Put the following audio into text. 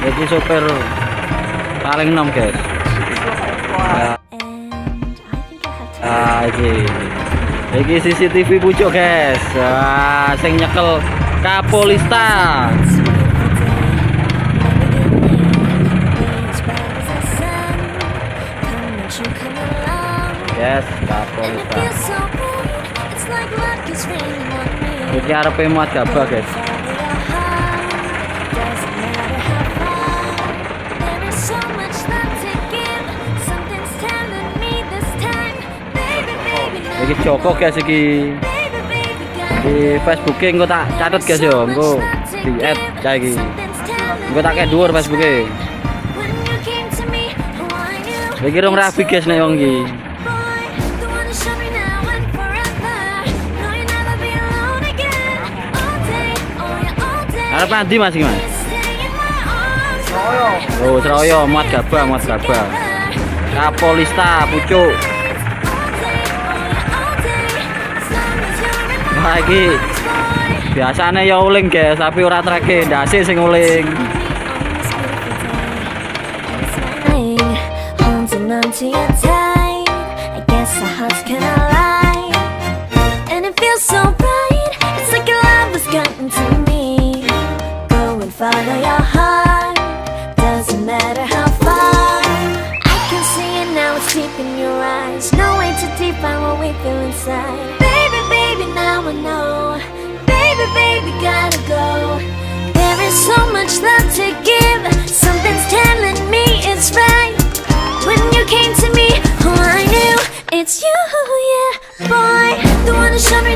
Jadi sopir paling nom guys. Iki CCTV pucuk guys. Sing nyekel Kapolista. Yes, Kapolista. Iki arepe muat gabah guys. Iki Joko guys iki di Facebooke engko tak catet guys yo, engko di add kayak iki. Engko tak kek dhuwur Facebooke. Iki rong rapi guys nek wong iki. Arep nanti Mas iki Mas? Oh, Surabaya muat gabah, muat gabah. Kapolista pucuk. Lagi biasanya ya uling guys, tapi ora treke ndase sing uling. No, baby, baby, gotta go. There is so much love to give. Something's telling me it's right. When you came to me, oh, I knew it's you, yeah, boy. The one who showed me